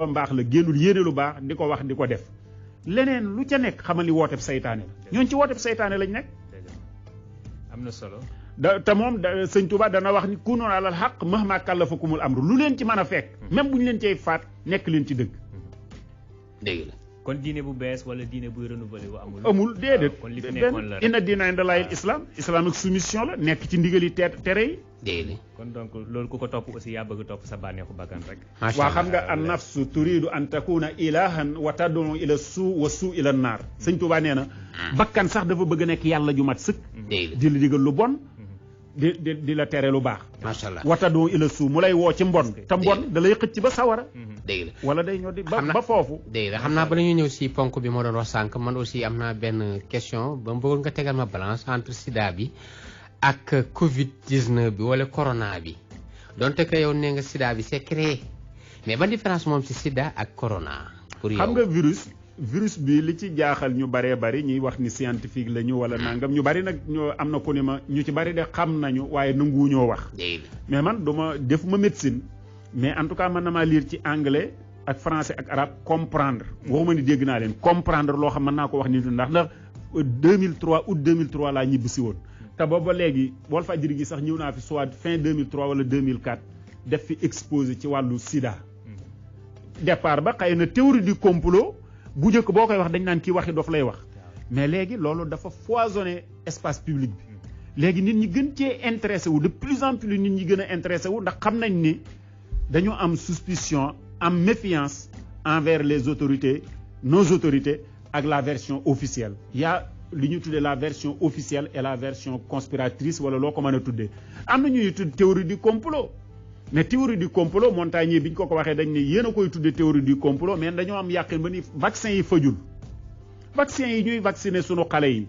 mbaax la génnul yéene lu baax di ko wax di ko def leneen lu ca nekk xamal ni wooteb saytaane la ñooñu ci wooteb saytaane lañ nekk. am na solo. te moom sëñ Touba dana wax ni kunu alal xaq mahma kallafakumul amru lu leen ci mën a fekk. même bu ñu leen cay faat nekk leen ci dëgg. dëgg la. kon diine bu bees wala diine buy renouvelé wu amul. amul déedéet kon li fi nekkoon la inna diina inda laahil islam ak soumission la nekk ci ndigali tere yi. dëgg kon donc loolu ku ko topp aussi yaa bëgg topp sa bànneexu bakkan rek. waa xam nga an nafsu turidu an takuna ilahan wa tad'u ila suu wa suu ila naar sëñ Tuubaa nee na bakkan sax dafa bëgg nekk yàlla ju mat sëkk. di la digal lu bon. di la tere lu baax. macha allah wa tad'u ila suu mu lay woo ci mbon. te mbon da lay xëcc ba sawara. dëgg la wala day ñoo di ba foofu. dëgg la xam naa bala ñu ñëw si ponk bi moo doon wax sànq man aussi am naa benn question ba mu bëggoon nga tegal ma balance entre sida bi ak Covid 19 bi wala corona bi donte que yow nee nga sida bi c'est créé mais ban différence moom ci sida ak corona. pour yow xam nga virus bi li ci jaaxal ñu baree bari ñuy wax ni scientifique la ñu wala nangam ñu bari nag ñoo am na ku ni ma ñu ci bari de xam nañu waaye nanguwuñoo wax. mais man defuma médecine. mais en tout cas mën na maa lire ci anglais ak français ak arabe comprendre waxuma ni dégg naa leen comprendre loo xam mën naa ko wax ni ndax 2003 août 2003 laa ñibbi si woon te booba léegi Walfadjri gi sax ñëw naa fi soit fin 2003 wala 2004 def fi exposé ci wàllu sida départ ba xëy na théorie du complot bu njëkk boo koy wax dañ naan kii waxi dof lay wax mais léegi loolu dafa foisonné espace public bi léegi nit ñi gën cee intéressé wu de plus en plus nit ñi gën a intéressé wu ndax xam nañ ni dañu am suspicion am méfiance envers les autorités nos autorités ak la version officielle il y a li ñu tuddee la version officielle et la version conspiratrice wala loo ko mën a tuddee am na ñuy tudd théorie du complot mais théorie du complot Montagnier bi ñu ko waxee dañ ne yéen a koy tuddee théorie du complot mais dañoo am yàqin ba ni vaccin yi fajul vaccin yi ñuy vacciner sunu xale yi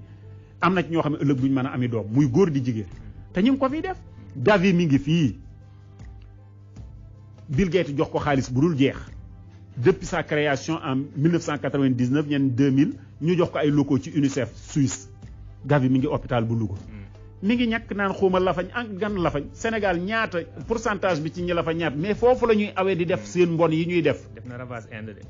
am na ci ñoo xam ne ëllëg duñ mën a ami doom muy góor di jigéen te ñu ngi ko fiy def Gavi mi ngi fii Bill Gates jox ko xaalis bu dul jeex depuis sa création en 1999 ñenn 2000 ñu jox ko ay locaux ci UNICEF Suisse Gavi mi ngi hôpital bu Louga mi ngi ñàkk naan xuuma lafañ ak gan lafañ Sénégal ñaata pourcentage bi ci ñi lafañ ñaata mais foofu la ñuy awee di def seen mbon yi ñuy def. def na ravage Inde de.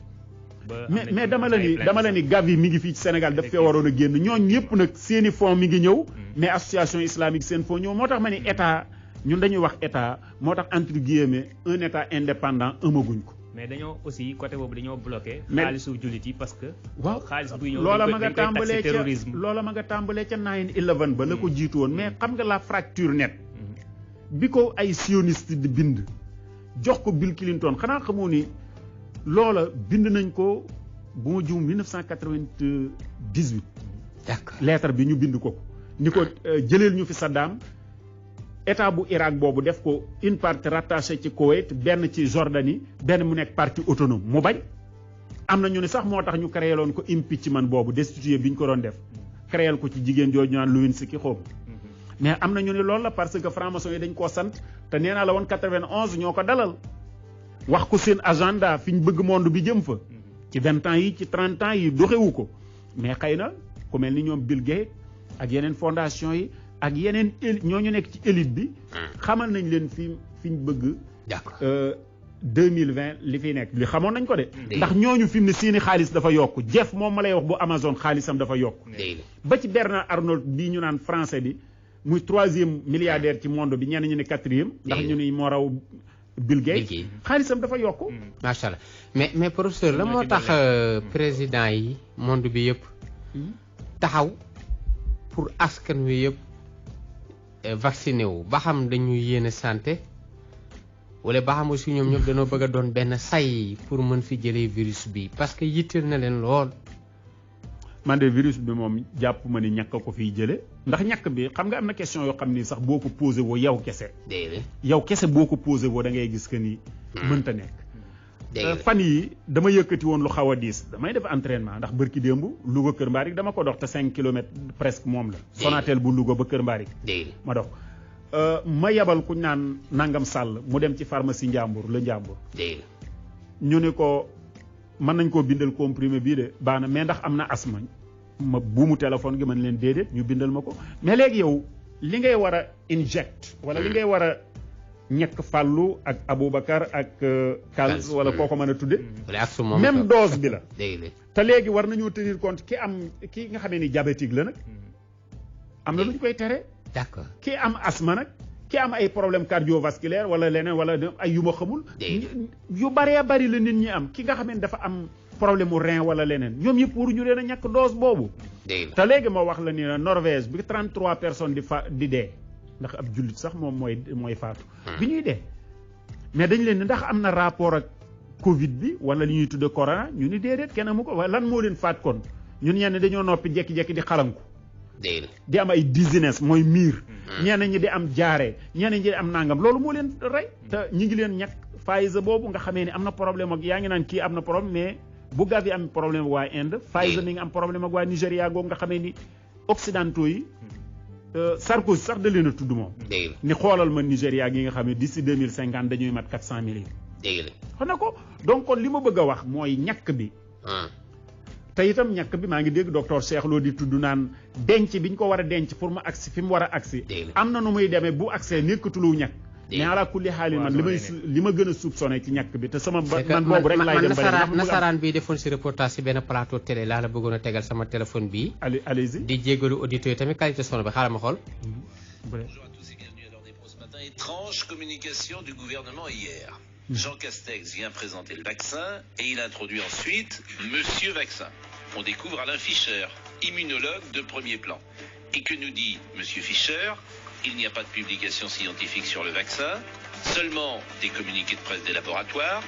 mais dama la ni Gavi mi ngi fii ci Sénégal daf fee waroon a génn ñooñu ñëpp nag seen i fonds mi ngi ñëw. mais association islamique seen fonds ñëw moo tax ma ni état. ñun dañuy wax état moo tax entre guillemets un état indépendant amaguñ ko. mais dañoo aussi côté boobu dañoo bloqué. mais xaalisu jullit yi parce que. waaw xaalis buy ñëw loola ma nga tàmbalee ca loola ma nga tàmbalee ca 9/11 ba la ko jiitu woon mais xam nga la fracture nette. bi ko ay sioniste di bind. jox ko Bill Clinton xanaa xamoo ni loola bind nañ ko bu ma juum 1998. d'accord lettre bi ñu bind ko ni ko jëleel ñu fi Saddam. état bu Irak boobu def ko une partie rattachée ci Koweït benn ci Jordanie benn mu nekk partie autonome mu bañ am na ñu ne sax moo tax ñu créé loon ko impeachment boobu destitué bi ñu ko doon def créé ko ci jigéen jooju ñu naan Lewinsky xaw mais am na ñu ne loolu la parce que franc-maçon yi dañ koo sant te nee naa la woon 91 ñoo ko dalal wax ko seen agenda fi ñu bëgg monde bi jëm fa ci 20 ans yi ci 30 ans yi doxewu ko mais xëy na ku mel ni ñoom Bill Gates ak yeneen fondation yi ak yeneen ñooñu nekk ci élite bi xamal nañ leen fi ñu bëgg. d'accord 2020 li fi nekk li xamoon nañ ko de. ndax ñooñu fi mu ne seeni xaalis dafa yokk Jeff moom ma lay wax bu Amazon xaalisam dafa yokk. ba ci Bernard Arnault bii ñu naan français bi muy 3e milliardaire ci monde bi ñenn ñu ne 4e. ndax ñu ni moo raw Bill Gates. xaalisam dafa yokk. macha allah mais professeur la moo tax président yi monde bi yëpp taxaw pour askan wi yëpp. vacciné wu ba xam dañuy yéene santé wala ba xam aussi ñoom ñëpp dañoo bëgg a doon benn say pour mën fi jëlee virus bi parce que yitteel na leen lool. man de virus bi moom jàpp ma ni ñàkk ko fiy jële ndax ñàkk bi xam nga am na question yoo xam ni sax boo ko posé woo yow kese. yow kese boo ko posé woo da ngay gis que ni. mënta nekk. fan yi dama yëkkati woon lu xaw a diis damay def entraînement ndax bërki démb Louga Kër Mbaarik dama ko dox te 5 kilomètres presque moom la. Sonatel bu Louga ba Kër Mbaarik. ma dox ma yebal ku naan Nangam Sall mu dem ci pharmacie Njàmbur la Njàmbur. ñu ne ko mën nañ koo bindal comprimé bii de baax na mais ndax am na asma ma buumu téléphone gi mën leen déedéet ñu bindal ma ko mais léegi yow li ngay war a inject wala li ngay war a ñàkk Fallou ak Aboubacar ak Kals wala koo ko mën a tudde même dose bi la te léegi war nañoo tenir compte ki nga xamee ni diabétique la nag am na lu ñu koy tere d'accord ki am asthme nag ki am ay problème cardiovasculaire wala leneen wala ay yu ma xamul yu bëree bëri la nit ñi am ki nga xamee ni dafa am problème mu rein wala leneen ñoom yëpp waruñu leen a ñàkk dose boobu te léegi ma wax la ni Norvège bi 33 personnes di dee ndax ab jullit sax moom mooy faatu bi ñuy dee mais dañ leen ni ndax am na rapport ak Covid bi wala li ñuy tudde corona ñu ni déedéet kenn amu ko waaye lan moo leen faat kon ñun ñenn dañoo noppi jekki-jekki di xalanku di am ay dizziness mooy miir ñenn ñi di am jaare ñenn ñi di am nangam loolu moo leen rey te ñi ngi leen ñàkk Pfizer boobu nga xamee ni am na problème ak yaa ngi naan kii am na problème mais bu Gavi am problème ak waa Inde Pfizer mi ngi am problème ak waa Nigéria googu nga xamee ni occidentaux yi Sarkozy sax da leen a tudd moom ni xoolal ma Nigéria gi nga xam ne d'ici 2050 dañuy mat 400 millions xam na ko donc kon li ma bëgg a wax mooy ñàkk bi te itam ñàkk bi maa ngi dégg docteur Cheikh Lo di tudd naan denc bi ñu ko war a denc pour mu agsi fi mu war a agsi am na nu muy demee bu agsee nekkatulu ñàkk mais ala kulli xaalin man li ma gën a soupçonné ci ñàkk bi te sama man boobu rek laay dem nasaraan bi defoon si reportage si benn plateau télé laa la bëggoon a tegal sama téléphone bii allez-y di jégalu auditeurs yi tamit qualité son bi xaaral ma xool. Bonjour à tous et bienvenue à l'heure des pros ce matin. Étrange communication du gouvernement hier. Jean Castex vient présenter le vaccin et il introduit ensuite Monsieur Vaccin. On découvre Alain Fischer, immunologue de premier plan. Et que nous dit Monsieur Fischer? Il n'y a pas de publication scientifique sur le vaccin, seulement des communiqués de presse des laboratoires.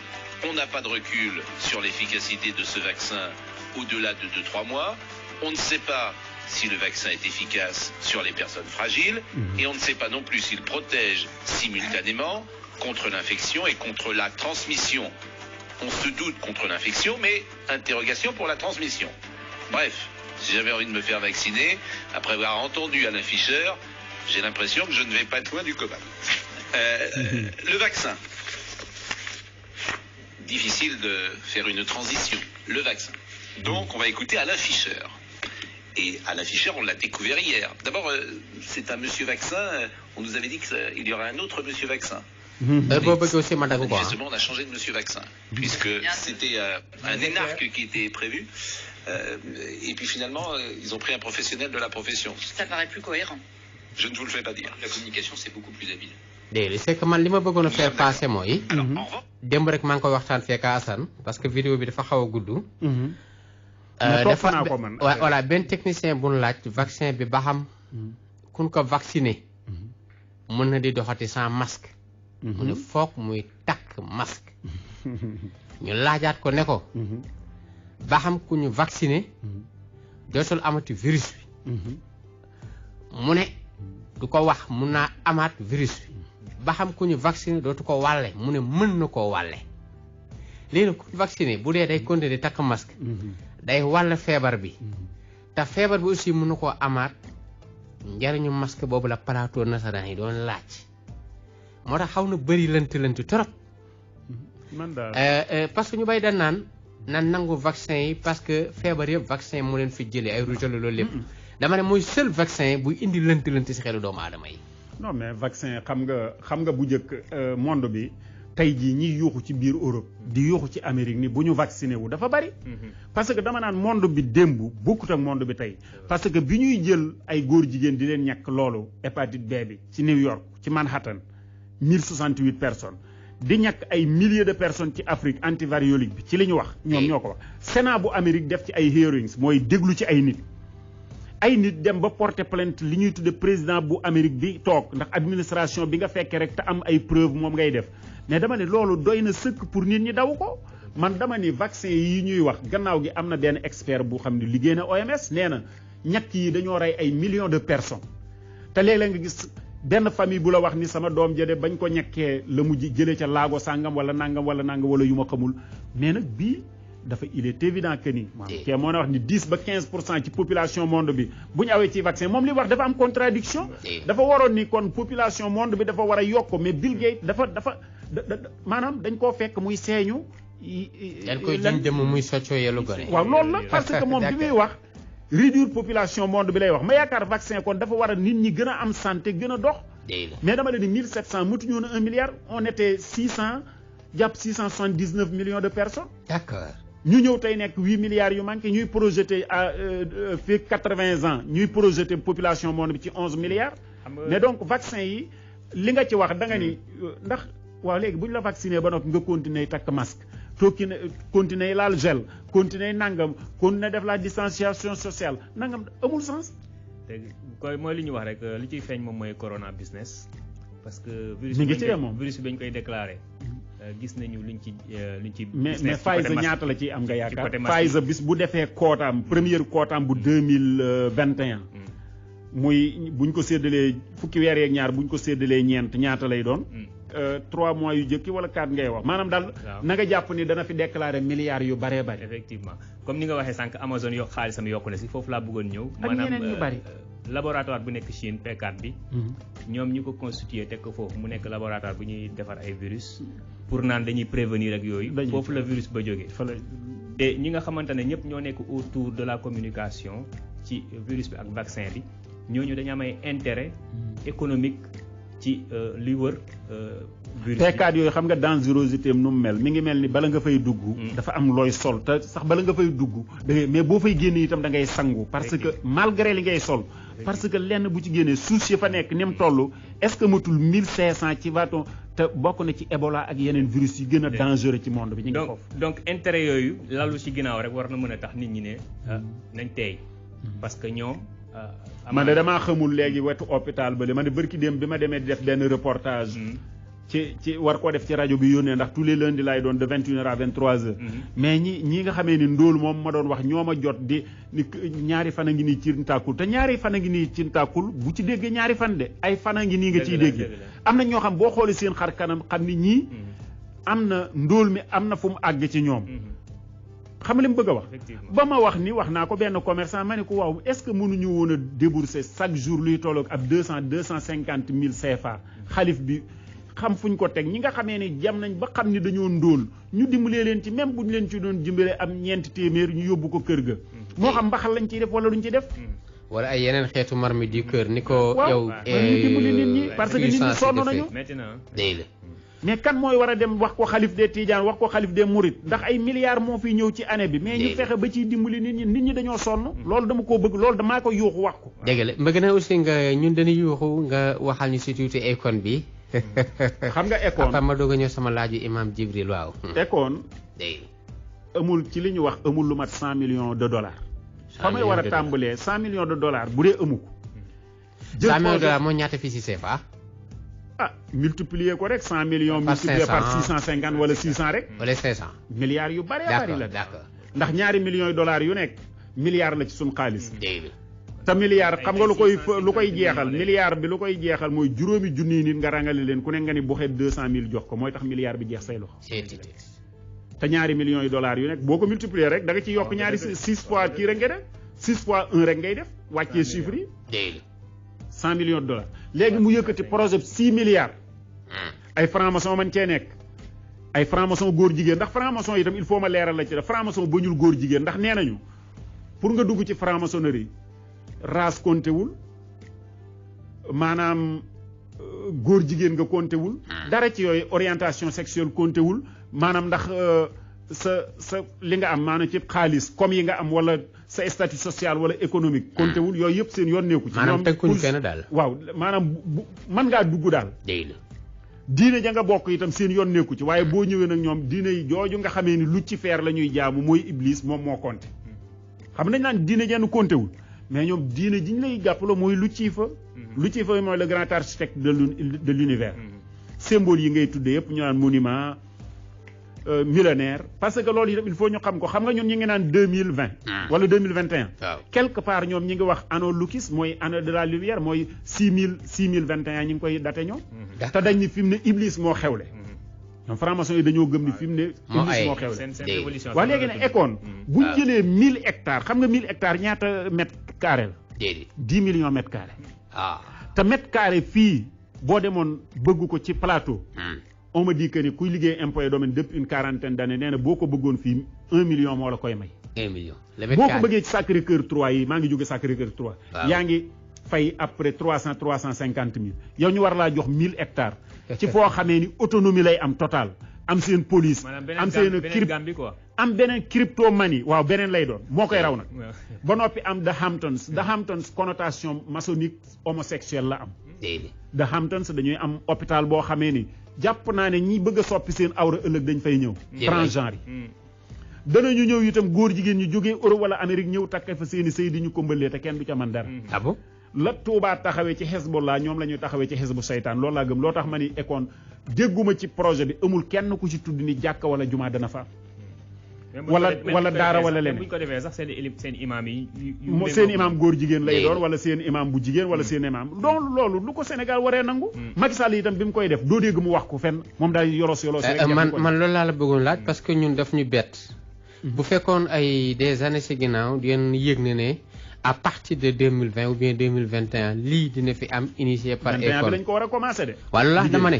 On n'a pas de recul sur l'efficacité de ce vaccin au-delà de 2-3 mois. On ne sait pas si le vaccin est efficace sur les personnes fragiles et on ne sait pas non plus s'il protège simultanément contre l'infection et contre la transmission. On se doute contre l'infection, mais interrogation pour la transmission. Bref, si j'avais envie de me faire vacciner, après avoir entendu Alain Fischer, j'ai l'impression que je ne vais pas être loin du coma. Le vaccin. Difficile de faire une transition. Le vaccin. Donc, on va écouter Alain Fischer. Et Alain Fischer, on l'a découvert hier. D'abord, c'est un monsieur vaccin. On nous avait dit qu'il y aurait un autre monsieur vaccin. Manifestement, on a changé de monsieur vaccin. Puisque c'était un énarque qui était prévu. Et puis finalement, ils ont pris un professionnel de la profession. Ça paraît plus cohérent. Je ne vous le fais pas dire. La communication, c'est beaucoup plus habile. déedéet c'est que man li ma bëggoon a faire passer mooy. démb rek maa ngi koy waxtaan fekk Assane parce que vidéo bi dafa xaw a gudd. dafa voilà benn technicien bu nu laaj vaccin bi ba xam. kun ko vacciné. mën na di doxati sans masque. mu ne foog muy takk masque. ñu laajaat ko ne ko. ba xam ku ñu vacciné. dootul amati virus bi. mu ne du ko wax mun naa amaat virus bi. ba xam ku ñu vacciné dootu ko wàlle mu ne mën na koo wàlle léegi nag ku ñu vacciné bu dee day continuer di takk masque day wàll feebar bi te feebar bi aussi mën na koo amaat njariñu masque boobu la plateau nasaraan yi doon laaj moo tax xaw na bëri lënt trop parce que ñu bay dañ naan nangu vaccin yi parce que feebar yëpp vaccin mu leen fi jëlee ay rougeole loolu lépp dama ne mooy seul vaccin buy indi lënt si xelu doomu aadama yi. non mais vaccin xam nga bu njëkk monde bi tey jii ñiy yuuxu ci biir Europe di yuuxu ci Amérique ni bu ñu vacciné wu dafa bari. parce que dama naan monde bi démb bokkut ak monde bi tey. parce que bi ñuy jël ay góor jigéen di leen ñàkk loolu hépatite B bi ci New York ci Manhattan 1068 personnes di ñàkk ay milliers de personnes ci Afrique antivariolique bi ci li ñu wax. ñoom ñoo ko wax Sénat bu Amérique def ci ay hearings mooy déglu ci ay nit. ay nit dem ba porter plainte li ñuy tudde président bu Amérique bi toog ndax administration bi nga fekkee rek te am ay preuve moom ngay def mais dama ne loolu doy na sëkk pour nit ñi daw ko man dama ni vaccin yi ñuy wax gannaaw gi am na benn expert bu xam ne liggéey na OMS nee na ñàkk yi dañoo rey ay millions de personnes te léeg-léeg nga gis benn famille bu la wax ni sama doom jëde bañ ko ñàkkee la mujj jëlee ca laago sàngam wala nangam wala yu ma xamul mais nag bii dafa il est évident que ni. kee moo na wax ni 10 ba 15% ci population monde bi bu ñu awee ci vaccin moom li wax dafa am contradiction dafa waroon ni kon population monde bi dafa war a yokk mais Bill Gates dafa maanaam dañ koo fekk muy seeñu. dañ koy jiñ dem muy soccoo yelu gone. waaw loolu la parce que moom bi muy wax réduire population monde bi lay wax ma yaakaar vaccin kon dafa war a nit ñi gën a am santé gën a dox mais dama la ni 1700 mutuñu woon 1 milliard on était 600 jàpp 679 millions de personnes. D'accord. ñu ñëw tey nekk 8 milliards yu manqué ñuy projeté à fii 80 ans ñuy projeté population monde bi ci 11 milliards. mais donc vaccin yi li nga ci wax da nga ni ndax waaw léegi bu ñu la vacciné ba noppi nga continuer takk masque tokki ne continuer laal gel continuer nangam continuer def la distanciation sociale nangam amul sens. te koy mooy li ñu wax rek li ciy feeñ moom mooy corona business. parce que virus bi bañ koy déclaré. gis nañu luñ ci mais Pfizer ñaata la ciy am nga yaakaar Pfizer bis bu defee quotaam première quotaam bu 2021 muy buñ ko séddalee fukki weer yeeg ñaar buñ ko séddalee ñeent ñaata lay doon 3 mois yu jëkki wala 4 ngay wax maanaam daal na nga jàpp ni dana fi déclaré milliards yu baree bari. Effectivement comme ni nga waxee sànq Amazon yo xaalisam yokku na si foofu laa bëggoon ñëw. ak ñeneen ñu bari laboratoire bu nekk Chine P4 bi. ñoom ñu ko constitué teg ko foofu mu nekk laboratoire bu ñuy defar ay virus. pour naan dañuy prévenir ak yooyu. foofu la virus ba jógee. te ñi nga xamante ne ñëpp ñoo nekk autour de la communication ci virus bi ak vaccin bi ñooñu dañu am ay intérêt économique ci li wër virus bi. P4 yooyu xam nga dangerosité am nu mu mel mi ngi mel ni bala nga fay dugg. dafa am looy sol te sax bala nga fay dugg mais boo fay génne itam da ngay sangu. parce que malgré li ngay sol. parce que lenn bu ci génnee suuf si fa nekk ni mu toll est-ce que matul 1500 ci bâton te bokk na ci Ebola ak yeneen virus yi gën a dangereux ci monde bi. ñu ngi foofu donc intérêt yooyu lalu ci ginnaaw rek war na mën a tax nit ñi ne nañ teey parce que ñoom. man de damaa xamul léegi wetu hôpital ba man de bërki dem bi ma demee di def benn reportage. ci war koo def ci rajo bi yónnee ndax tous les lundis laay doon de 21h à 23h. mais ñi nga xamee ni ndóol moom ma doon wax ñoo ma jot di ni ñaari fan a ngi nii ci ntàkkul te ñaari fan a ngi nii ci ntàkkul bu ci déggee ñaari fan de ay fan a ngi nii nga ciy dégg. am na ñoo xam boo xoolee seen xar kanam xam ni ñii am na ndóol mi am na fu mu àgg ci ñoom. xam nga li mu bëgg a wax. ba ma wax ni wax naa ko benn commerçant ma ne ko waaw est-ce que mënuñu woon a débourser chaque jour luy tolloog ab 250 000 CFA xalif bi. xam fuñ ko teg ñi nga xamee ni jam nañ ba xam ni dañoo ndóol ñu dimbalee leen ci même buñ leen ci doon dimbale am 4 téeméer ñu yóbbu ko kër ga. moo xam mbaxal lañ ciy def wala luñ ci def. wala ay yeneen xeetu marmite du cœur ni ko. yow ñu dimbali nit ñi parce que nit ñi sonn nañu. mais kan mooy war a dem wax ko xalif des Tidiane wax ko xalif des Mourides ndax ay milliards moo fi ñëw ci année bi. mais ñu fexe ba ciy dimbali nit ñi dañoo sonn. loolu dama koo bëgg loolu damaa ko yuuxu wax ko. dëgg la bëgg na aussi nga ñun dañuy yuuxu nga waxal ñu si tuuti Akon bi. xam nga Akon après ma doog a ñëw sama laaju imam Jibril waaw. Akon amul ci li ñu wax amul lu mat 100 millions de dollars. fa may war a tàmbalee 100 millions de dollars bu dee amu ko. 100 millions de dollars moo ñaata fii si CFA. multiplier ko rek 100 millions. multiplier par 650 wala 600 rek. wala 500. milliards yu bari bari la. d'accord ndax ñaari millions de dollars yu nekk milliard la ci suñu xaalis. te milliard xam nga lu koy jeexal milliard bi lu koy jeexal mooy juróomi junniy nit nga rangale leen ku ne nga ni bu xeet 200 000 jox ko mooy tax milliard bi jeex say loxo. te ñaari millions de dollars yu nekk boo ko multiplier rek da nga ci yokk ñaari 6 fois kii rek ngay def 6 fois 1 rek ngay def wàccee chiffre yi. 100 millions de dollars léegi mu yëkkati projet 6 milliards. ay franc-maçon man cee nekk ay franc-maçon góor jigéen ndax franc-maçon itam il faut ma leeral la ci def franc-maçon ba ñul góor jigéen ndax nee nañu pour nga dugg ci franc-maçonnerie race compté wul maanaam góor jigéen nga compté wul. dara ci yooyu orientation sexuelle compté wul maanaam ndax sa li nga am maanaam ci xaalis comme yi nga am wala sa statut social wala économique. compté wul yooyu yëpp seen yoon nekku ci. maanaam tënkuñu fenn daal. waaw maanaam mën ngaa dugg daal. diine ja nga bokk itam seen yoon nekku ci waaye boo ñëwee nag ñoom diine yi jooju nga xamee ni lu ci feer la ñuy jaamu mooy iblis moom moo compté. xam nañ naan diine jenn compté wul. mais ñoom diine ji ñu lay jàppaloo mooy Lucifer. Lucifer mooy le grand architecte de l'univers. symbole yi ngay tuddee yëpp ñu naan monument millénaire parce que loolu itam il faut ñu xam ko xam nga ñun ñi ngi naan 2020. wala 2021. waaw quelque part ñoom ñi ngi wax anno Lucis mooy année de la lumière mooy 6021 ñi ngi koy daté ñoom. te dañ ni fi mu ne Iblis moo xewle. ñoom franc-maçon yi dañoo gëm ni fi mu ne. Iblis moo xewle waaye léegi ne Akon bu ñu jëlee 1000 hectares xam nga 1000 hectares ñaata mètre carré la. déedéet 10 millions mètre carré. te mètre carré fii boo demoon bëgg ko ci plateau. on me dit que ni kuy liggéey impôt et domaine depuis une quarantaine d'années nee na boo ko bëggoon fii 1 million moo la koy may. 1 million. boo ko bëggee ci Sacré-Cœur 3 yi maa ngi jóge Sacré-Cœur 3. yaa ngi fay après 350 000 yow ñu war laa jox 1000 hectares ci foo xamee ni autonomie lay am total am seen police am seen am beneen cryptomanie waaw beneen lay doon moo koy raw nag ba noppi am The Hamptons connotation maçonnique homosexuelle la am The Hamptons dañuy am hôpital boo xamee ni jàpp naa ne ñi bëgg a soppi seen awra ëllëg dañ fay ñëw transgenre yi danañu ñëw itam góor jigéen ñu jógee Europe wala Amérique ñëw takke fa seeni sëy di ñu ko mbëlee te kenn du ca man dara ah bon la Touba taxawee ci Hezbollah ñoom la ñuy taxawee ci Hezbu Seytaan loolu laa gëm loo tax ma ni Akon dégguma ci projet bi amul kenn ku ci tudd ni jàkka wala jumaa dana fa wala daara wala leneen buñ ko defee sax seen imam yi seen imam góor jigéen lay doon wala seen imam bu jigéen wala seen imam donc loolu lu ko Sénégal waree nangu Macky Sall itam bi mu koy def doo dégg mu wax ko fenn moom daal yolos rek man loolu laa la bëggoon laaj parce que ñun daf ñu bett bu fekkoon ay des années ci ginnaaw di yëg ne à partir de 2020 ou bien 2021 lii dina fi am initié par Akon lañ ko war a commencé de walla dama ne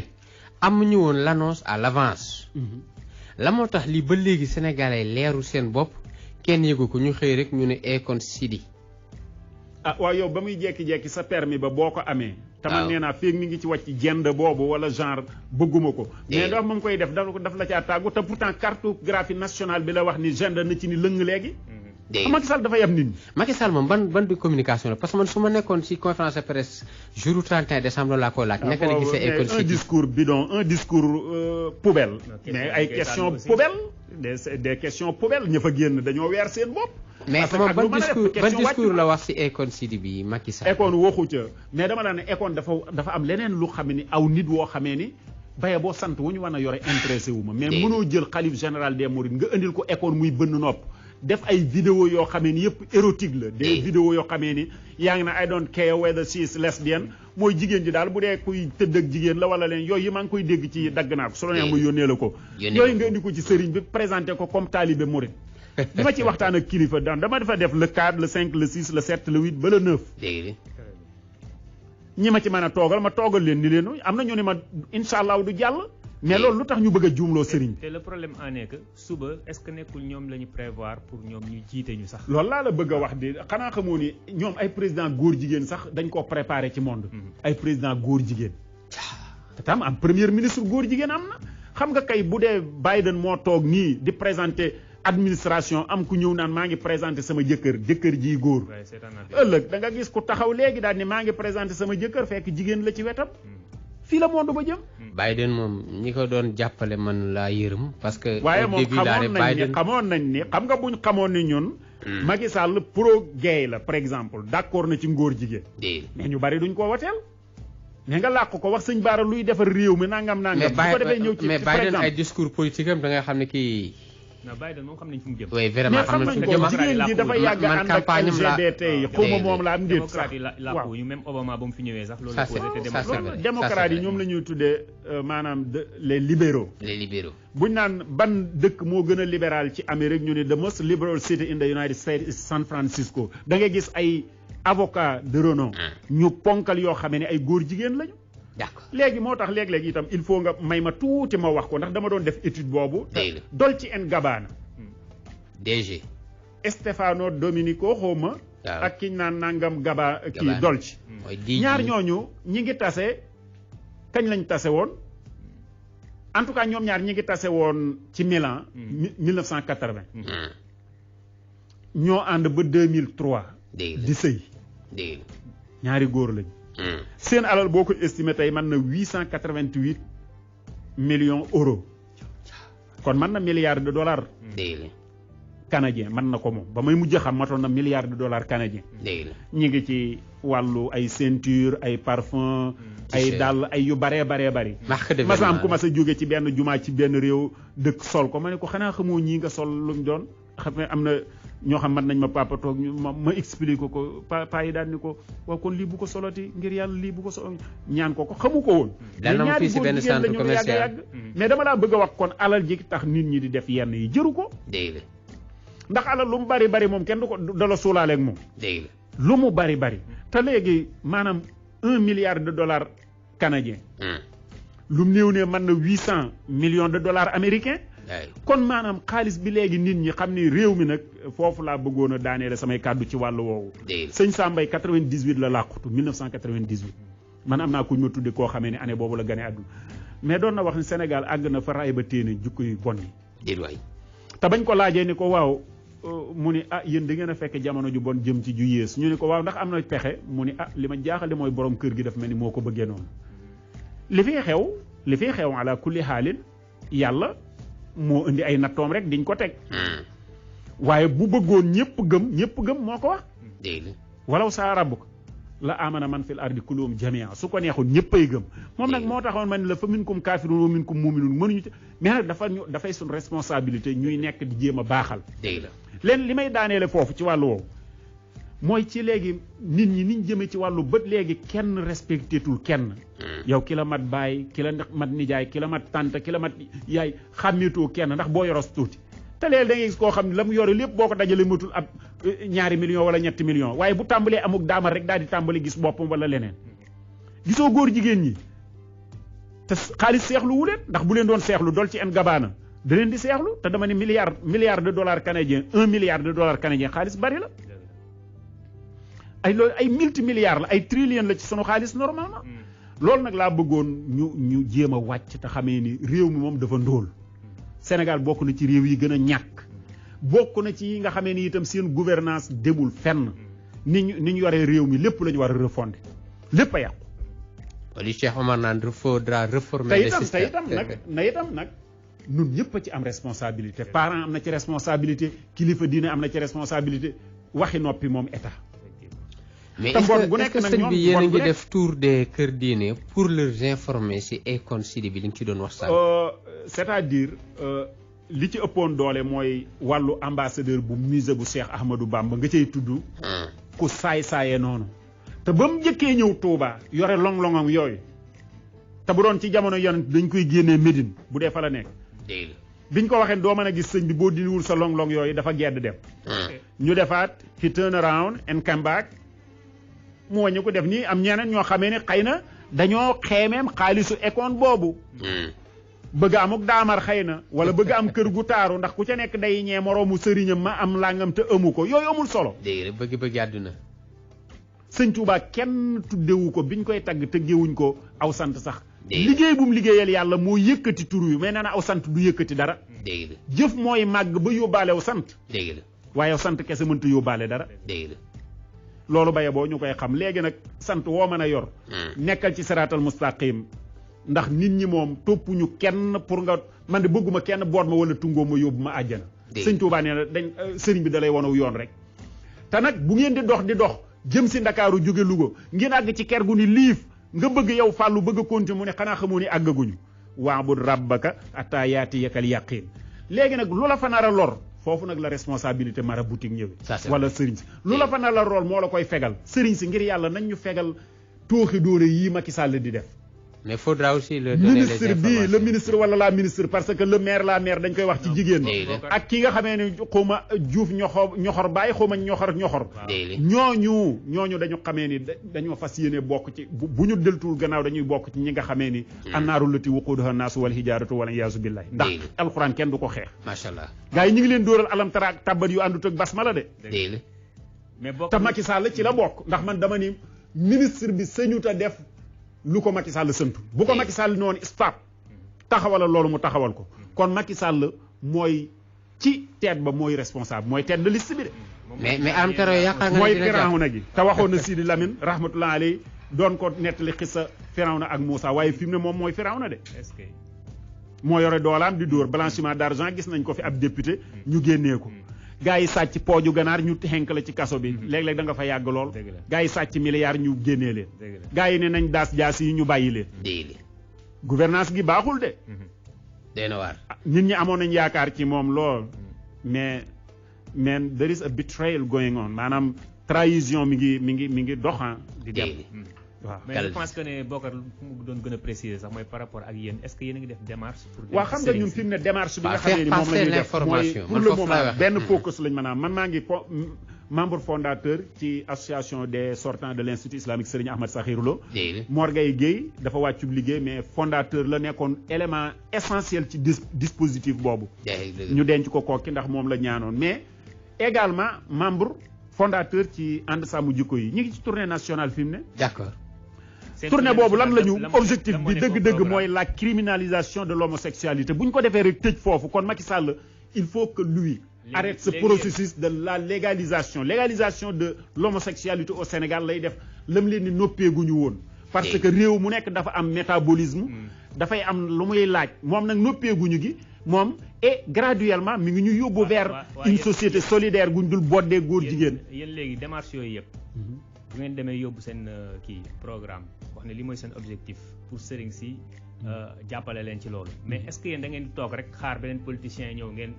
amuñu woon l'annonce à l'avance la moo tax lii ba léegi sénégalais leeru seen bopp kenn yëgu ko ñu xëy rek ñu ne Akon Sidi ah waaw yow ba muy jekki-jekki sa permis ba boo ko amee taman nee naa féeg mi ngi ci wàcc jend boobu wala genre bëgguma ko mais dafa ma ngi koy def daf la caa tàggu te pourtant cartographie nationale bi la wax ni gender na ci ni lëng léegi Macky Sall dafa yam nit ñi Macky Sall moom ban di communication la parce que man su ma nekkoon ci conférence de presse jour 31 décembre laa ko laaj naka la gisee Akon Sidi un discours bidon un discours poubelle mais ay questions poubelle des questions poubelle ña fa génn dañoo weer seen bopp mais moom ban discours la wax ci Akon Sidi bi Macky Sall Akon waxu ca mais dama la ne Akon dafa am leneen lu xam ni aw nit woo xamee ni baye boo sant wu ñu war a yore intéressé wu ma mais mënoo jël xalif général des mourides nga indil ko Akon muy bënn nopp def ay vidéo yoo xamee ni yëpp érotique la des vidéo yoo xamee ni yaa ngi na I don't care whether she is lesbian mooy jigéen ji daal bu dee kuy tëdd ak jigéen la wala leen yooyu maa ngi koy dégg ci dagg naa ko su la neex mu yónnee la ko yooyu nga indi ko ci sëriñ bi présenté ko comme talibé mouride bi ma ci waxtaan ak kilifa dama dafa def le 4 le 5 le 6 le 7 le 8 ba le 9 ñi ma ci mën a toogal ma toogal leen ni leen am na ñu ne ma incha allah du jàll mais loolu lu tax ñu bëgg a juumloo sëriñ te le problème en est que suba est-ce que nekkul ñoom la ñu prévoir pour ñoom ñu jiite ñu sax loolu laa la bëgg a wax di xanaa xamoo ni ñoom ay président góor jigéen sax dañ koo préparé ci monde ay président góor jigéen te tam am premier ministre góor jigéen am na xam nga kay bu dee Biden moo toog nii di présenté administration am ku ñëw naan maa ngi présenté sama jëkkër ji góor ëllëg da nga gis ku taxaw léegi daal ni maa ngi présenté sama jëkkër fekk jigéen la ci wetam fii la monde ba jëm Biden moom ñi ko doon jàppale man laa yërëm parce que waaye moom xamoon nañ ni xam nga buñ xamoon ni ñun Macky Sall pro gay la par exemple d'accord na ci ngóor jigéen mais ñu bari duñ ko woteel mais nga làq ko wax sëñ Bara luy defar réew mi nangam bu ko defee ñëw ci mais Biden ay discours politique am da nga xam ne kii non Biden moom xam nañ fu mu jëm. oui vraiment xam nañ fu mu jëm jigéen ji dafa yàgg ànd ak LGBT yi xawma moom la am ndéet sax waaw ñu même Obama ba mu fi ñëwee sax loolu la posé te démocrate yi ñoom la ñuy tuddee maanaam les libéraux buñ naan ban dëkk moo gën a libéral ci Amérique ñu ne the most liberal city in the United States is San Francisco da ngay gis ay avocat de renom ñu ponkal yoo xamee ne ay góor jigéen lañu d'accord léegi moo tax léeg-léeg itam il faut nga may ma tuuti ma wax ko ndax dama doon def étude boobu Dolce & Gabbana DG Stefano Domenico xawma ak kiñ naan nangam Gaba kii Dolce ñaar ñooñu ñi ngi tase kañ lañ tase woon en tout cas ñoom ñaar ñi ngi tase woon ci Milan 1980 ñoo ànd ba 2003 di sëy ñaari góor lañ seen alal boo ko estimé tey mën na 888 millions euros kon mën na milliard de dollars canadien mën na ko moom ba may mujj xam matoon na milliard de dollars canadien ñi ngi ci wàllu ay ceinture ay parfum ay dàll ay yu baree bari masa am ku ma sa jóge ci benn jumaa ci benn réew dëkk sol ko ma ne ko xanaa xamoo ñii nga sol luñ doon xam ne am na ñoo xam man nañ ma papa toog ma expliqué ko pa yi daal ni ko waaw kon lii bu ko soloti ngir yàlla lii bu ko solo ñaan ko xamu ko woon ñaari góor jigéen la ñu yàgg mais dama laa bëgg a wax kon alal ji tax nit ñi di def yenn yi jëru ko ndax alal lu mu bari moom kenn du ko dala suulaaleeg moom lu mu bari te léegi maanaam 1 milliard de dollars canadien lu mu néew ne mën na 800 millions de dollars américains kon maanaam xaalis bi léegi nit ñi xam ni réew mi nag foofu laa bëggoon a daaneele samay kàddu ci wàllu woowu. sëñ Sambay 98 la làqutu 1998 man am naa kuñ ma tudde koo xamee ne année boobu la gane àdduna mais doon na wax ni Sénégal àgg na fa raay ba téene jukko yu bon yi. te bañ ko laajee ni ko waaw mu ni yéen da ngeen a fekk jamono ju bon jëm ci ju yées ñu ni ko waaw ndax am na pexe mu ni li ma jaaxale mooy borom kër gi daf mel ni moo ko bëggee noonu li fiy xew ala kulli xaalin yàlla moo indi ay nattoom rek diñ ko teg waaye bu bëggoon ñëpp gëm moo ko wax walaw saa rabb ko la amana man fil ardi kulluhum jami'a su ko neexoon ñëppay gëm moom nag moo taxoon man la fa minkum kaafirun wa minkum mu'minun mënuñu mais nag dafay suñ responsabilité ñuy nekk di jéem a baaxal leen li may daaneele foofu ci wàllu woowu mooy ci léegi nit ñi niñ jëmee ci wàllu bët léegi kenn respectétul kenn yow ki la mat baay ki la mat nijaay ki la mat tante ki la mat yaay xàmmeetoo kenn ndax boo yoros tuuti te léegi da ngay gis koo xam ne la mu yore lépp boo ko dajalee matul ab 2 millions wala 3 millions waaye bu tàmbalee amuk daamal rek daal di tàmbali gis boppam wala leneen gisoo góor jigéen ñi te xaalis seexlu wu leen ndax bu leen doon seexlu dol ci en gabaana da leen di seexlu te dama ne milliard de dollars canadiens 1 milliard de dollars canadiens xaalis bari la ay loolu ay multimilliards la ay trillions la ci sunu xaalis normalement loolu nag laa bëggoon ñu jéem a wàcc te xamee ni réew mi moom dafa ndóol Sénégal bokk na ci réew yi gën a ñàkk bokk na ci yi nga xamee ni itam seen gouvernance demul fenn ni ñu yoree réew mi lépp la ñu war a refonder lépp a yàqu. li Cheikh Omar naan faudra réformer le système te itam nag ñun ñëpp a ci am responsabilité parent am na ci responsabilité kilifa diine am na ci responsabilité waxi noppi moom état. mais est-ce que sëñ bi yéen a ngi def tour des kër diine pour leur informer si Akon Sidy bi li nga ci doon wax c'est-à-dire li ci ëppoon doole mooy wàllu ambassadeur bu musée bu Cheikh Ahmadou Bamba nga cay tudd ku saay-saayee noonu te ba mu njëkkee ñëw Touba yore long-longam yooyu te bu doon ci jamono yonent dañ koy génnee Médine bu dee fa la nekk biñ ko waxee doo mën a gis sëñ bi boo dindiwul sa long-long yooyu dafa gedd dem ñu defaat he turn around and come back mu wàññi ko def nii am ñeneen ñoo xamee ne xëy na dañoo xeemeem xaalisu Akon boobu bëgg amuk daamar xëy na wala bëgg am kër gu taaru ndax ku ca nekk day ñee moroomu sëriñam ma am langam te amu ko yooyu amul solo bëgg àdduna sëñ Tuubaa kenn tuddewu ko biñ koy tagg tëggewuñ ko aw sant sax liggéey bu mu liggéeyal yàlla moo yëkkati tur wi mais nee na aw sant du yëkkati dara jëf mooy màgg ba yóbbaale aw sant waaye aw sant kese mënta yóbbaale dara loolu baye boo ñu koy xam léegi nag sant woo mën a yor nekkal ci siraatal mustaqim ndax nit ñi moom toppuñu kenn pour nga man de bëgguma kenn boot ma wala tungoo ma yóbbu ma àjjana sëñ Tuubaa nee na sëriñ bi da lay wanaw yoon rek te nag bu ngeen di dox jëm si Ndakaaru jóge Louga ngeen àgg ci ker gu ni liif nga bëgg yow fàllu bëgg a continuer mu ne xanaa xamoo ni àggaguñu wa'bud rabbaka hattaa yaatiyakal yaqiin léegi nag lu la fa nar a lor foofu nag la responsabilité maraboutique ñëwee wala sëriñ si lu la fa nar a lor moo la koy fegal sëriñ si ngir yàlla nañ ñu fegal tooxi doone yii Macky Sall di def mais faudra aussi le donner ministre bi le ministre wala la ministre parce que le maire la maire dañ koy wax ci jigéen ak ki nga xamee ne xawma Diouf ñoxor bàyyi xawma ñoxor ñooñu dañu xamee ni dañoo fas yéene bokk ci bu ñu deltuwul gannaaw dañuy bokk ci ñi nga xamee ni annaaru lati waquuduha naasu wal hijaaratu wal iyaazu billahi ndax alxuraan kenn du ko xeex macha allah gars yi ñu ngi leen dóoral alam tara ak tabbat yu àndut ak basmala de te Macky Sall ci la bokk ndax man dama ni ministre bi sañut a def lu ko Macky Sall sëntu bu ko Macky Sall noonu stop taxawala loolu mu taxawal ko kon Macky Sall mooy ci teet ba mooy responsable mooy teet de liste bi de mais am taro yaakaar nga mooy Firawna gi te waxoon na Sidi Lamine rahmatullah alayhi doon ko nettali xissa Firawna ak Moussa waaye fi mu ne moom mooy Firawna de moo yore doolaam di dóor blanchiment d'argent gis nañ ko fi ab député ñu génnee ko gaa yi sàcc pooju ganaar ñu xenk la ci kaso bi léeg-léeg da nga fa yàgg lool gaa yi sàcc milliards ñu génnee leen gaa yi ne nañ daas jaas yi ñu bàyyi leen gouvernance gi baaxul de dena waar nit ñi amoon nañ yaakaar ci moom lool mais there is a betrayal going on maanaam trahison mi ngi doxan di dem waaw mais je pense que ne Bokar fu mu doon gën a préciser sax mooy par rapport ak yéen est-ce que yéen a ngi def démarche pour waaw xam nga ñun fi mu ne démarche bi nga xamee ni moom la ñuy def mooy pour le moment benn focus lañ mën a am man maa ngi membre fondateur ci association des sortants de l'Institut islamique Serigne Ahmed Sakhir Lo. Mor Gaye Guèye dafa wàccub liggéey mais fondateur la nekkoon élément essentiel ci dispositif boobu. ñu denc ko kooki ndax moom la ñaanoon mais également membre fondateur ci ànd sàmm jikko yi ñu ngi ci tournée nationale fi mu ne. D'accord. tournée boobu lan la ñu objectif bi dëgg-dëgg mooy la criminalisation de l'homosexualité bu ñu ko defee rek tëj foofu kon Macky Sall il faut que lui arrête ce processus de la légalisation de l'homosexualité au Sénégal lay def lam leen ni noppeeguñu woon parce que réew mu nekk dafa am métabolisme dafay am lu muy laaj moom nag noppeeguñu gi moom et graduellement mi ngi ñu yóbbu vers une société solidaire guñ dul boddee góor jigéen. yéen léegi démarche yooyu yëpp bu ngeen demee yóbbu seen kii programme wax ne li mooy seen objectif pour sëriñ si jàppale leen ci loolu mais est-ce que yéen da ngeen di toog rek xaar beneen politicien ñëw ngeen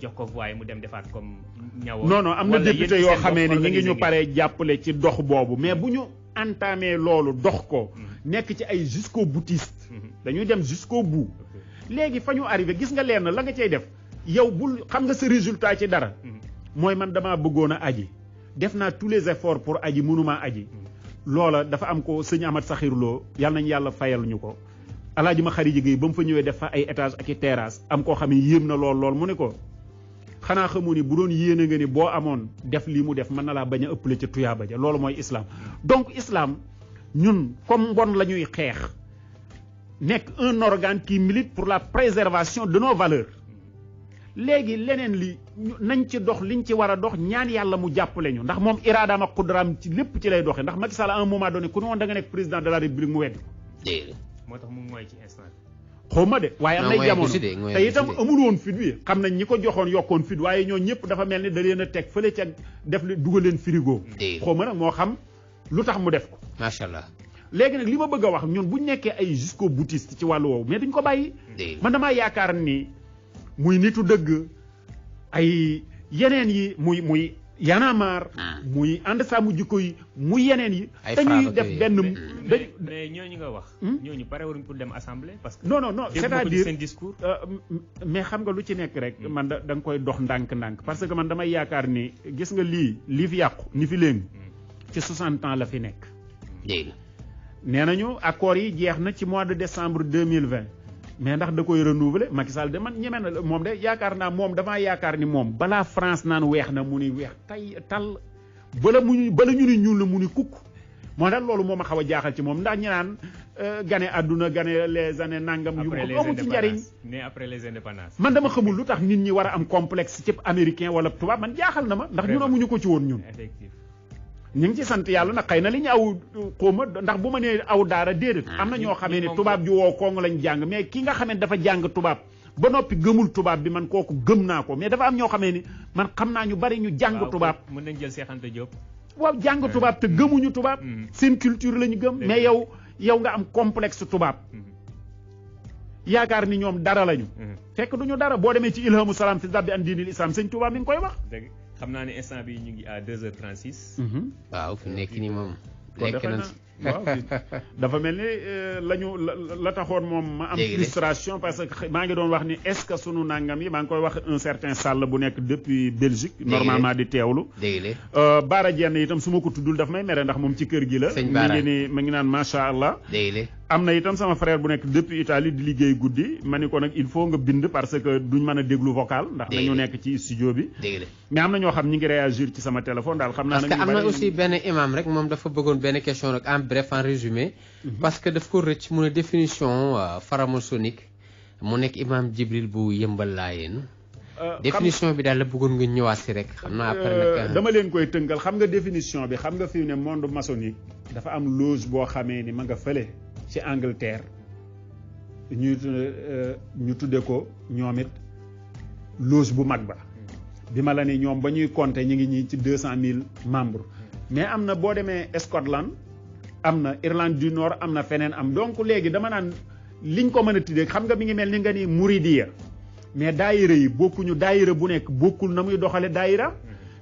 jox ko voix mu dem defaat comme ñawoo non am na député yoo xamee ne ñi ngi ñu paree jàppale ci dox boobu mais bu ñu entamé loolu dox ko nekk ci ay jusqu'au boutiste dañuy dem jusqu'au bout léegi fa ñu arrivé gis nga leen la nga cay def yow bul xam nga sa résultat ci dara mooy man damaa bëggoon a aji def naa tous les efforts pour aji mënumaa aji loola dafa am ko sëñ Ahmad Sakhir Lo yàlla nañ yàlla fayal ñu ko alaaji ma xari jigéey ba mu fa ñëwee def fa ay étage ak i terrasse am koo xam ne yéem na lool mu ne ko xanaa xamu ni bu doon yéene nga ni boo amoon def lii mu def mën na laa bañ a ëppale ca tuyaaba ja loolu mooy islam donc islam ñun comme mbon la ñuy xeex nekk un organe qui milite pour la préservation de nos valeurs léegi leneen li nañ ci dox liñ ci war a dox ñaan yàlla mu jàppale ñu ndax moom iraadaam ak xudraam ci lépp ci lay doxee ndax Macky Sall à un moment donné ku ne woon da nga nekk président de la république mu weddi ko moo tax mu mooy ci instant xaw ma de waaye am nay jamono te itam amul woon fit wi xam nañ ñi ko joxoon yokkoon fit waaye ñoo ñëpp dafa mel ni da leen a teg fële ca def dugal leen frigo xaw ma nag moo xam lu tax mu def ko macha allah léegi nag li ma bëgg a wax ñun buñ nekkee ay jusqu'au boutiste ci wàllu woowu mais duñ ko bàyyi man damaa yaakaar ni muy nitu dëgg ay yeneen yi muy yanamar muy ànd sàmm jikko yi muy yeneen yi dañuy def benn mais ñooñu nga wax ñooñu pare waruñ pour dem assemblée parce que non c'est-à-dire seen discours mais xam nga lu ci nekk rek man da nga koy dox ndànk-ndànk parce que man damay yaakaar ni gis nga lii fi yàqu ni fi léegi ci 60 ans la fi nekk nee nañu accords yi jeex na ci mois de décembre 2020 mais ndax da koy renouveler Macky Sall de man ñeme na moom de yaakaar naa moom damaa yaakaar ni moom balaa France naan weex na mu ni weex tay tal bala ñu ni ñuul na mu ni kukk moo tax loolu moo ma xaw a jaaxal ci moom ndax ñu naan gane àdduna gane les années nangam yu ko amul ci njariñ mais après les indépendances man dama xamul lu tax nit ñi war a am complexe ci américain wala tubaab man jaaxal na ma ndax ñun amuñu ko ci woon ñun ñu ngi ci sant yàlla nag xëy na li ñu aw xóoma ndax bu ma nee aw daara déedéet am na ñoo xamee ne tubaab ju woo koong lañ jàng mais ki nga xamee ne dafa jàng tubaab ba noppi gëmul tubaab bi man kooku gëm naa ko mais dafa am ñoo xamee ni man xam naa ñu bari ñu jàng tubaab mën nañ jël Cheikh Anta Diop waaw jàng tubaab te gëmuñu tubaab seen culture la ñu gëm mais yow nga am complexe tubaab yaakaar ni ñoom dara lañu fekk duñu dara boo demee ci ilhamu salaam fi zabbi an diinil islam sëñ tubaab mi ngi koy wax xam naa ne instant bi ñu ngi à 2h36. waaw fi nekk nii moom. nekk nañ waaw dafa mel ni la taxoon moom ma am frustration parce que maa ngi doon wax ni est-ce que sunu nangam yi maa ngi koy wax un certain Sall bu nekk depuis Belgique. normalement di teewlu. Baara Jenn itam su ma ko tuddul daf may mere ndax moom ci kër gi la. sëñ Baara ma ngi naan macha allah. am na itam sama frère bu nekk depuis Italie di liggéey guddi ma ni ko nag il faut nga bind parce que duñ mën a déglu vocal ndax dañu nekk ci studio bi mais am na ñoo xam ñi ngi réagir ci sama téléphone daal xam naa parce que am na aussi benn imam rek moom dafa bëggoon benn question rek en bref en résumé parce que daf ko rëcc mu ne définition franc-maçonnique mu nekk imam Jibril bu Yëmbal Laayeen définition bi daal la bëggoon nga ñëwaat si rek xam naa après nag dama leen koy tënkal xam nga définition bi xam nga fi ne monde maçonnique dafa am loge boo xamee ni ma nga fële ci Angleterre ñu tudde ko ñoom it loge bu mag ba bi ma la ne ñoom ba ñuy compter ñu ngi ñi ci 200,000 membres mais am na boo demee Scotland am na Irlande du Nord am na feneen am donc léegi dama naan liñ ko mën a tuddee xam nga mi ngi mel ni nga ni Mouridiya mais daayira yi bokkuñu daayira bu nekk bokkul na muy doxale daayira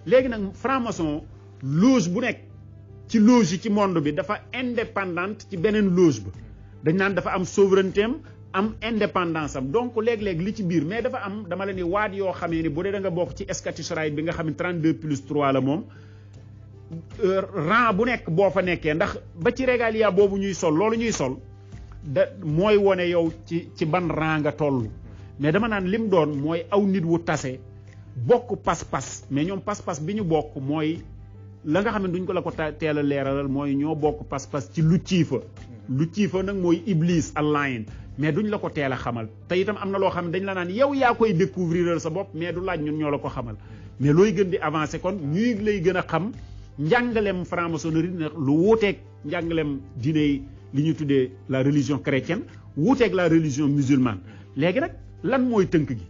léegi nag franc-maçon loge bu nekk ci loge yi ci monde bi dafa indépendante ci beneen loge ba dañ naan dafa am souveraineté am am indépendance am donc léeg-léeg li ci biir mais dafa am dama la ni waat yoo xamee ni bu dee da nga bokk ci Scottish Rite bi nga xam ne 32+3 la moom rang bu nekk boo fa nekkee ndax ba ci régalia boobu ñuy sol loolu ñuy sol da mooy wone yow ci ban rang nga toll mais dama naan lim doon mooy aw nit wu tase bokk pas-pas mais ñoom pas-pas bi ñu bokk mooy la nga xam ne duñ ko la ko teel a leeralal mooy ñoo bokk pas-pas ci lu ciifa nag mooy Iblis al-la'in mais duñ la ko teel a xamal te itam am na loo xam ne dañ la naan yow yaa koy découvrir sa bopp mais du laaj ñun ñoo la ko xamal mais looy gën di avancer kon ñuy lay gën a xam njàngalem franc-maçonnerie nag lu wuuteeg njàngalem diine li ñu tuddee la religion chrétienne wuuteeg la religion musulmane léegi nag lan mooy tënk gi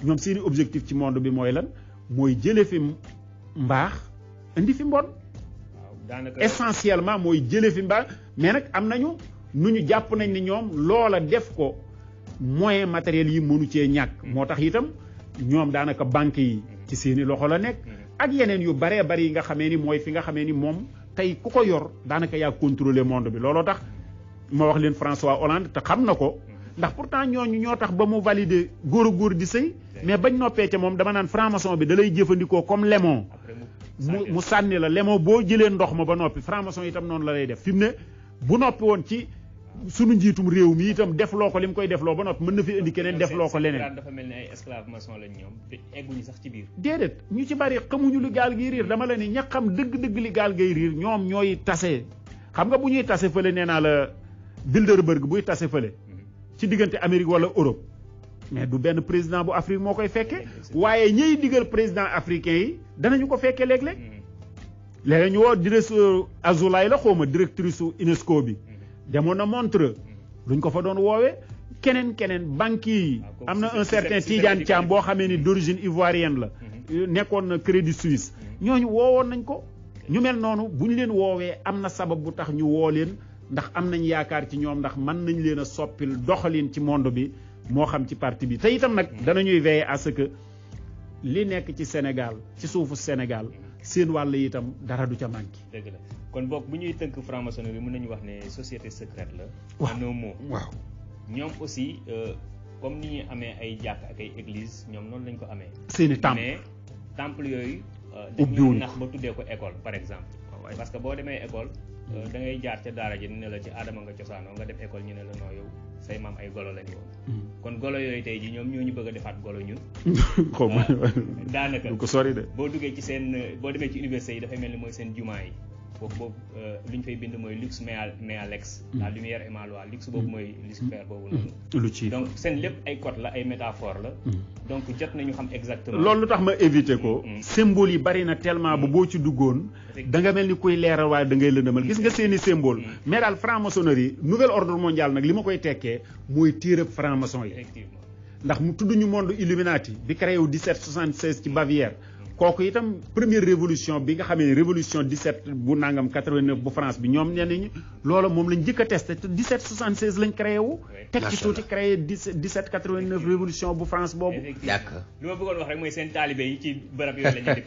ñoom seeni objectif ci monde bi mooy lan mooy jële fi mbaax indi fi mbon essentiellement mooy jële fi mbaax mais nag am nañu nu ñu jàpp nañ ni ñoom loola def ko moyen matériel yi mënu cee ñàkk moo tax itam ñoom daanaka banque yi ci seeni loxo la nekk ak yeneen yu baree bari yi nga xamee ni mooy fi nga xamee ni moom tey ku ko yor daanaka yaa contrôler monde bi looloo tax ma wax leen François Hollande te xam na ko ndax pourtant ñooñu ñoo tax ba mu valider góor a góor di sëy mais bañ noppee ca moom dama naan franc-maçon bi da lay jëfandikoo comme lemon mu sànni la lemon boo jëlee ndox ma ba noppi franc-maçon itam noonu la lay def fi mu ne bu noppi woon ci sunu njiitum réew mi itam def loo ko li mu koy def loo ba noppi mën na fi indi keneen def loo ko leneen dafa mel ni ay esclave maçon lañ ñoom te egguñu sax ci biir déedéet ñu ci bari xamuñu lu gaal gi riir dama la ni ña xam dëgg-dëgg li gaal gay riir ñoom ñooy tase xam nga bu ñuy tase fële nee naa la Bilderberg buy tase fële ci diggante Amérique wala Europe mais du benn président bu Afrique moo koy fekke waaye ñiy digal président africain yi danañu ko fekke léeg-léeg léeg ñu woo directeur Azoulay la xawma directrice su UNESCO bi demoon na Montreux luñ ko fa doon woowee keneen banque yi am na un certain Tidiane Thiam boo xamee ni d'origine ivoirienne la nekkoon na Crédit Suisse ñooñu woowoon nañ ko ñu mel noonu bu ñu leen woowee am na sabab bu tax ñu woo leen ndax am nañ yaakaar ci ñoom ndax mën nañ leen a soppil doxalin ci monde bi moo xam ci parti bi te itam nag danañuy veiller à ce que li nekk ci Sénégal ci suufu Sénégal seen wàll itam dara du ca manqué. dëgg la kon boog bu ñuy tënk franc-maçonnerie mën nañu wax ne société secrète la. waaw en un mot. waaw ñoom aussi comme ni ñuy amee ay jàkk ak ay église ñoom noonu lañ ko amee. seeni temple mais temple yooyu. ubbiwuñ dañuy nax ba tuddee ko école par exemple. parce que boo demee école. da ngay jaar ca daara ji ne la ci aadama nga cosaanoo nga dem école ñu ne la noo yow say maam ay golo lañu woon. kon golo yooyu tey ji ñoom ñoo ñu bëgg a defaat golo ñun. xaw ma daanaka du ko sori de. boo duggee ci seen boo demee ci université yi dafay mel ni mooy seen jumaa yi foofu boobu lu ñu fay bind mooy lux mea lex. la lumière et ma loi lux boobu mooy Lucifer boobu noonu. lu ci donc seen lépp ay code la ay métaphore la. donc jot nañu xam exactement. loolu lu tax ma éviter ko. symbole yi bari na tellement ba boo ci duggoon. da nga mel ni kuy leeral waaye da ngay lëndëmal gis nga seeni symbole. mais daal franc-maçonnerie nouvel ordre mondial nag li ma koy tekkee mooy téereb franc-maçon yi. effectivement ndax mu tudd ñu monde Illuminati bi créé wu 1776 ci Bavière. kooku itam première révolution bi nga xamee ne révolution 17 bu nangam 89 bu France bi ñoom nee nañu loola moom lañ njëkk a testé te 1776 lañ créé wu. teg ci tuuti créé 1789 révolution bu France boobu. d'accord li ma bëggoon wax rek mooy seen taalibe yi ci bërëb yooyu la ñu di